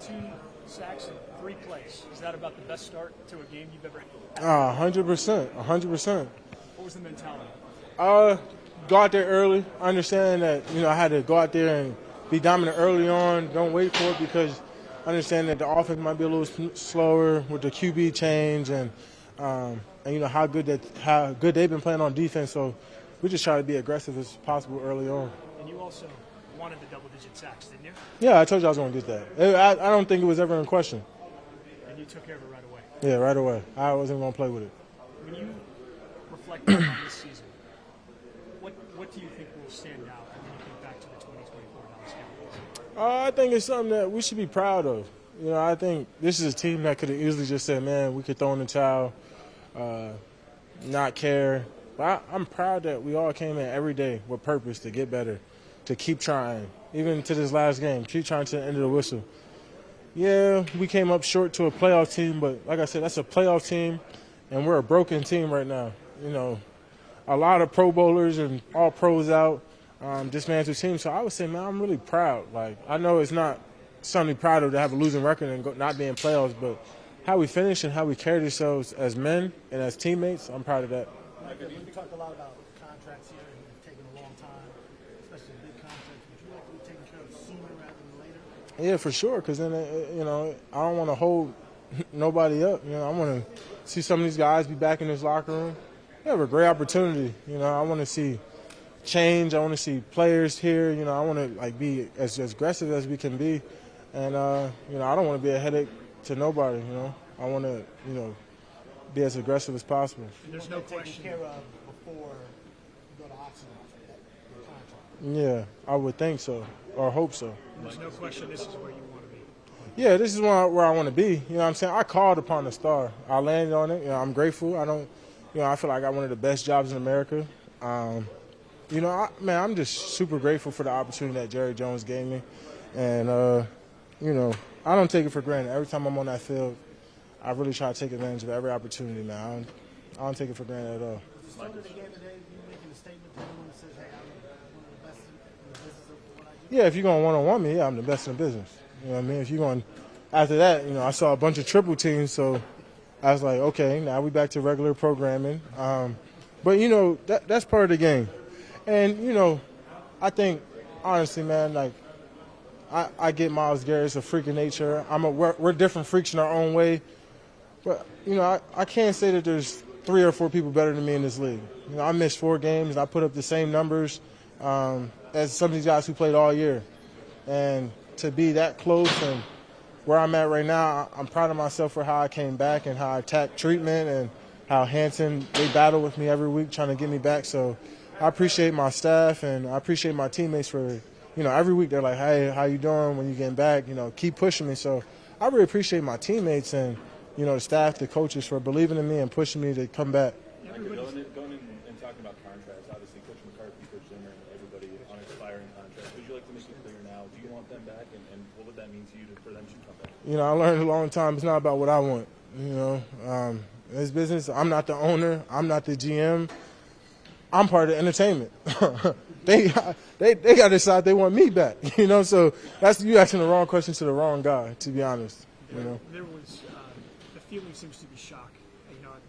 2 sacks in 3 plays. Is that about the best start to a game you've ever had? 100%. 100%. What was the mentality? Go out there early. I understand that, I had to go out there and be dominant early on. Don't wait for it because I understand that the offense might be a little slower with the QB change and how good they've been playing on defense. So we just try to be aggressive as possible early on. And you also wanted the double-digit sacks, didn't you? Yeah, I told you I was going to get that. I don't think it was ever in question. And you took care of it right away. Yeah, right away. I wasn't going to play with it. When you reflect back on this season, what do you think will stand out when you think back to the 2024 Dallas Cowboys? I think it's something that we should be proud of. I think this is a team that could have easily just said, man, we could throw in the towel, not care. But I'm proud that we all came in every day with purpose to get better, to keep trying, even to this last game, keep trying to the end of the whistle. Yeah, we came up short to a playoff team, but like I said, that's a playoff team, and we're a broken team right now. A lot of Pro Bowlers and all pros out, dismantled team. So I would say, man, I'm really proud. Like, I know it's not something proud of to have a losing record and not be in playoffs, but how we finish and how we carried ourselves as men and as teammates, I'm proud of that. Micah, we talked a lot about contracts here and it's taking a long time, especially big contracts. Would you like to be taken care of sooner rather than later? Yeah, for sure, because then, I don't want to hold nobody up. I want to see some of these guys be back in this locker room. We have a great opportunity. I want to see change. I want to see players here. I want to be as aggressive as we can be, and I don't want to be a headache to nobody. I want to be as aggressive as possible. There's no question. Care of before you go to auction after that contract. Yeah, I would think so, or hope so. There's no question this is where you want to be. Yeah, this is where I want to be. You know what I'm saying? I called upon the star. I landed on it. I'm grateful. I feel like I got one of the best jobs in America. I'm just super grateful for the opportunity that Jerry Jones gave me. And, I don't take it for granted. Every time I'm on that field, I really try to take advantage of every opportunity, man. I don't take it for granted at all. Start of the game today, you making a statement to everyone that says, hey, I'm one of the best in the business of what I do? Yeah, if you're going one-on-one me, yeah, I'm the best in the business. You know what I mean? If you're going after that, I saw a bunch of triple teams, so I was like, okay, now we back to regular programming. But, that's part of the game. And, I think, honestly, man, I get Myles Garrett's a freak of nature. We're different freaks in our own way. But, I can't say that there's 3 or 4 people better than me in this league. I missed 4 games, and I put up the same numbers as some of these guys who played all year. And to be that close and where I'm at right now, I'm proud of myself for how I came back and how I attacked treatment and how Hanson, they battle with me every week trying to get me back. So I appreciate my staff and I appreciate my teammates for, every week they're like, hey, how you doing when you getting back? Keep pushing me. So I really appreciate my teammates and, the staff, the coaches for believing in me and pushing me to come back. Going in and talking about contracts, obviously Coach McCarthy, Coach Zimmer, and everybody on expiring contracts. Would you like to make it clear now? Do you want them back, and what would that mean to you for them to come back? I learned a long time. It's not about what I want. This business, I'm not the owner. I'm not the GM. I'm part of the entertainment. they got to decide they want me back. So that's you asking the wrong question to the wrong guy. To be honest, There was the feeling seems to be shock.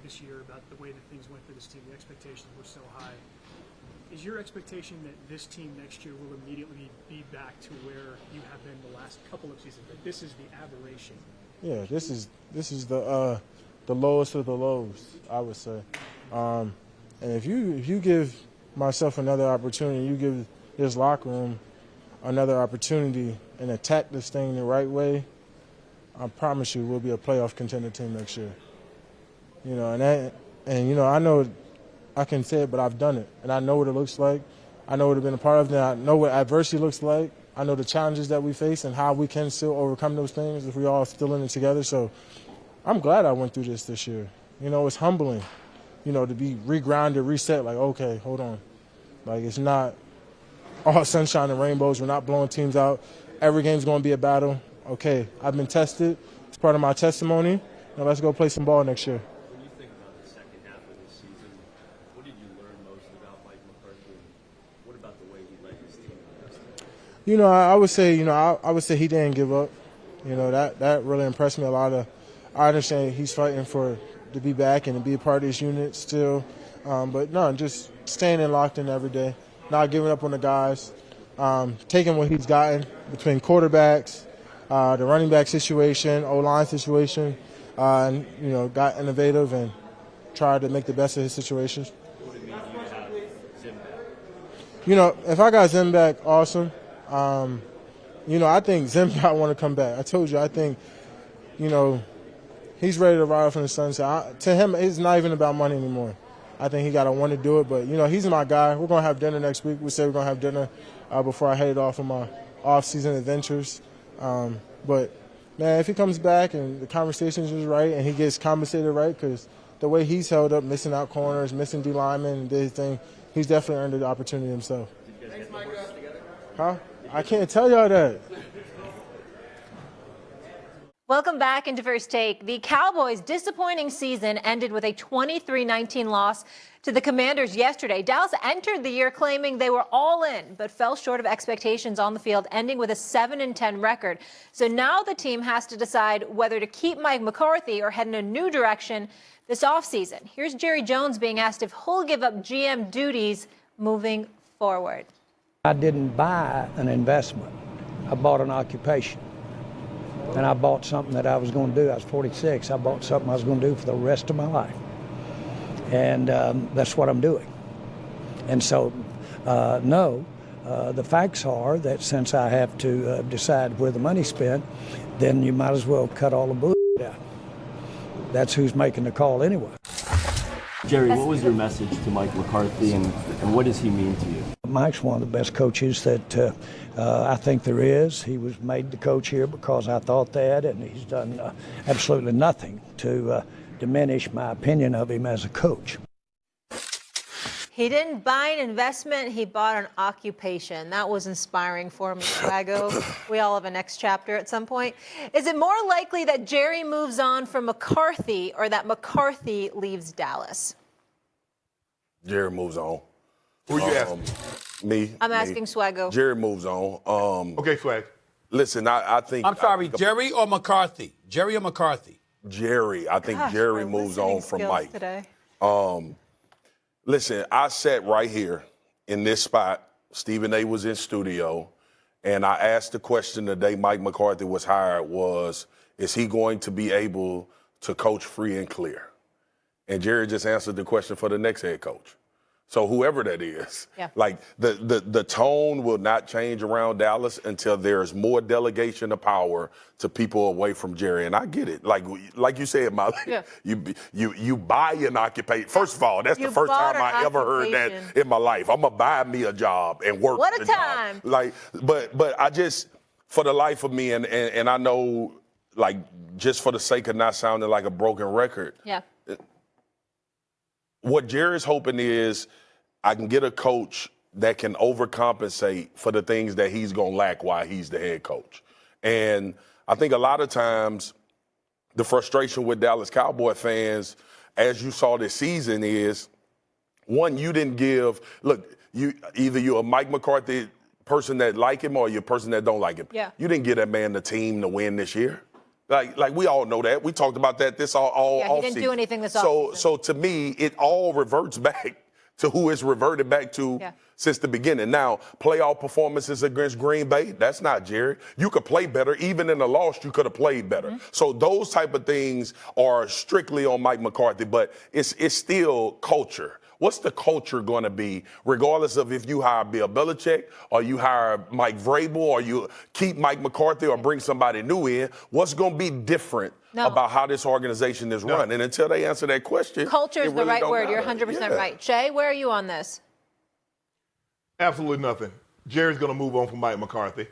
This year about the way that things went for this team. The expectations were so high. Is your expectation that this team next year will immediately be back to where you have been the last couple of seasons? That this is the aberration? Yeah, this is the lowest of the lows, I would say. And if you give myself another opportunity, you give this locker room another opportunity and attack this thing the right way, I promise you we'll be a playoff contender team next year. I know I can say it, but I've done it, and I know what it looks like. I know what I've been a part of, and I know what adversity looks like. I know the challenges that we face and how we can still overcome those things if we all still in it together. So I'm glad I went through this year. It's humbling, to be regrounded, reset, like, okay, hold on. Like, it's not all sunshine and rainbows. We're not blowing teams out. Every game's going to be a battle. Okay, I've been tested. It's part of my testimony. Now let's go play some ball next year. When you think about the second half of this season, what did you learn most about Mike McCarthy? What about the way he led his team? I would say he didn't give up. You know, that really impressed me a lot. I understand he's fighting to be back and to be a part of this unit still. But no, just staying in locked in every day, not giving up on the guys, taking what he's gotten between quarterbacks, the running back situation, O-line situation, and, you know, got innovative and tried to make the best of his situations. What would it mean to you to have Zim back? You know, if I got Zim back, awesome. You know, I think Zim might want to come back. I told you, I think, you know, he's ready to ride off in the sunset. To him, it's not even about money anymore. I think he got to want to do it. But, you know, he's my guy. We're going to have dinner next week. We said we're going to have dinner before I head off on my off-season adventures. But, man, if he comes back and the conversations is right and he gets compensated right, because the way he's held up, missing out corners, missing D linemen and did his thing, he's definitely earned the opportunity himself. Thanks, Micah. Huh? I can't tell y'all that. Welcome back into First Take. The Cowboys' disappointing season ended with a 23-19 loss to the Commanders yesterday. Dallas entered the year claiming they were all in, but fell short of expectations on the field, ending with a 7-10 record. So now the team has to decide whether to keep Mike McCarthy or head in a new direction this offseason. Here's Jerry Jones being asked if he'll give up GM duties moving forward. I didn't buy an investment. I bought an occupation. And I bought something that I was going to do. I was 46. I bought something I was going to do for the rest of my life. And that's what I'm doing. And so, no, the facts are that since I have to decide where the money's spent, then you might as well cut all the bullshit out. That's who's making the call anyway. Jerry, what was your message to Mike McCarthy, and what does he mean to you? Mike's one of the best coaches that I think there is. He was made the coach here because I thought that, and he's done absolutely nothing to diminish my opinion of him as a coach. He didn't buy an investment, he bought an occupation. That was inspiring for me, Swago. We all have a next chapter at some point. Is it more likely that Jerry moves on from McCarthy or that McCarthy leaves Dallas? Jerry moves on. Who you asking? Me. I'm asking Swago. Jerry moves on. Okay, Swag. Listen, I think. I'm sorry, Jerry or McCarthy? Jerry or McCarthy? Jerry. I think Gosh, Jerry my moves listening on from skills Mike. Today. Listen, I sat right here in this spot. Stephen A. was in studio, and I asked the question the day Mike McCarthy was hired was, is he going to be able to coach free and clear? And Jerry just answered the question for the next head coach. So whoever that is, Yeah. like the tone will not change around Dallas until there's more delegation of power to people away from Jerry. And I get it. Like you said, Molly, Yeah. you buy an occupation. First of all, that's You the first bought time I an ever heard that occupation. in my life. I'm gonna buy me a job and work. What a the job. time. But I just, for the life of me, and I know, like, just for the sake of not sounding like a broken record, Yeah. what Jerry's hoping is I can get a coach that can overcompensate for the things that he's going to lack while he's the head coach. And I think a lot of times the frustration with Dallas Cowboy fans, as you saw this season, is, one, you didn't give, look, either you're a Mike McCarthy person that like him or you're a person that don't like him. Yeah. You didn't give that man the team to win this year. Like we all know that. We talked about that this all Yeah, he didn't do anything this offseason. So to me, it all reverts back to who it's reverted back to since the beginning. Now, playoff performances against Green Bay, that's not Jerry. You could play better. Even in the loss, you could have played better. Mm-hmm. So those type of things are strictly on Mike McCarthy, but it's still culture. What's the culture going to be, regardless of if you hire Bill Belichick or you hire Mike Vrabel or you keep Mike McCarthy or bring somebody new in? What's going to be different about how this organization is run? And until they answer that question, Culture is it really the right don't word. matter. You're 100% right. Shay, where are you on this? Absolutely nothing. Jerry's going to move on from Mike McCarthy.